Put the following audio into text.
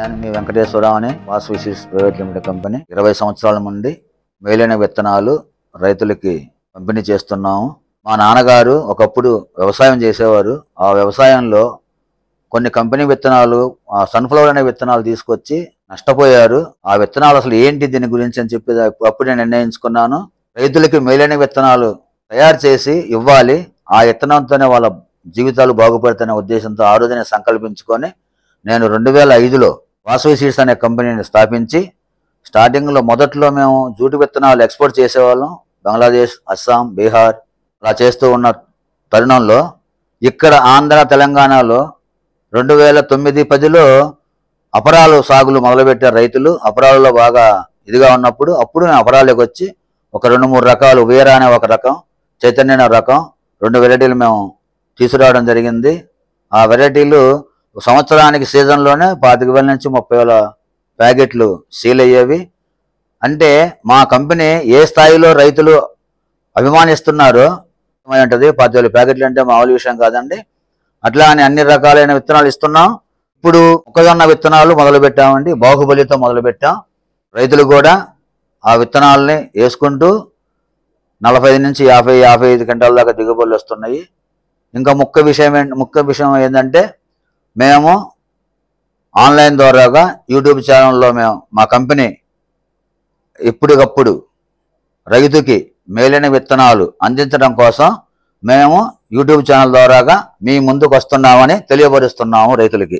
నేను మీ వెంకటేశ్వరరావు అని Vasavi seeds private limited company 20 సంవత్సరాల నుండి మేలైన విత్తనాలు రైతులకి పంపిణీ చేస్తున్నాము. మా నాన్నగారు ఒకప్పుడు వ్యవసాయం చేసేవారు. ఆ వ్యవసాయంలో కొన్ని కంపెనీ విత్తనాలు, సన్ఫ్లవర్ అనే విత్తనాలు తీసుకొచ్చి నష్టపోయారు. ఆ విత్తనాలు అసలు ఏంటి దీని గురించి అని చెప్పి అప్పుడే నిర్ణయించుకున్నాను. రైతులకి మేలైన విత్తనాలు తయారు చేసి ఇవ్వాలి, ఆ విత్తనంతోనే వాళ్ళ జీవితాలు బాగుపడతానే ఉద్దేశంతో ఆ రోజునే సంకల్పించుకొని నేను 2005లో వాసవి సీడ్స్ అనే కంపెనీని స్థాపించి, స్టార్టింగ్లో మొదట్లో మేము జూటు విత్తనాలు ఎక్స్పోర్ట్ చేసేవాళ్ళం. బంగ్లాదేశ్, అస్సాం, బీహార్ అలా చేస్తూ ఉన్న తరుణంలో ఇక్కడ ఆంధ్ర, తెలంగాణలో 2009-10లో అపరాలు సాగులు మొదలుపెట్టారు రైతులు. అపరాలలో బాగా ఇదిగా ఉన్నప్పుడు మేము అపరాలకు వచ్చి ఒక 2-3 రకాలు, వీరా అనే ఒక రకం, చైతన్య అనే రకం, 2 వెరైటీలు మేము తీసుకురావడం జరిగింది. ఆ వెరైటీలు సంవత్సరానికి సీజన్లోనే 25,000 నుంచి 30,000 ప్యాకెట్లు సీల్ అయ్యేవి. అంటే మా కంపెనీ ఏ స్థాయిలో రైతులు అభిమానిస్తున్నారో ఉంటుంది. 25,000 ప్యాకెట్లు అంటే మామూలు విషయం కాదండి. అట్లా అని అన్ని రకాలైన విత్తనాలు ఇస్తున్నాం. ఇప్పుడు మొక్కజొన్న విత్తనాలు మొదలు పెట్టామండి. బాహుబలితో మొదలు పెట్టాం. రైతులు కూడా ఆ విత్తనాలని వేసుకుంటూ 45 నుంచి 50-55 క్వింటాల దాకా దిగుబడులు వస్తున్నాయి. ఇంకా ముఖ్య విషయం ఏంటంటే, మేము ఆన్లైన్ ద్వారాగా యూట్యూబ్ ఛానల్లో మా కంపెనీ ఎప్పటికప్పుడు రైతుకి మేలైన విత్తనాలు అందించడం కోసం మేము యూట్యూబ్ ఛానల్ ద్వారాగా మీ ముందుకు వస్తున్నామని తెలియపరుస్తున్నాము రైతులకి.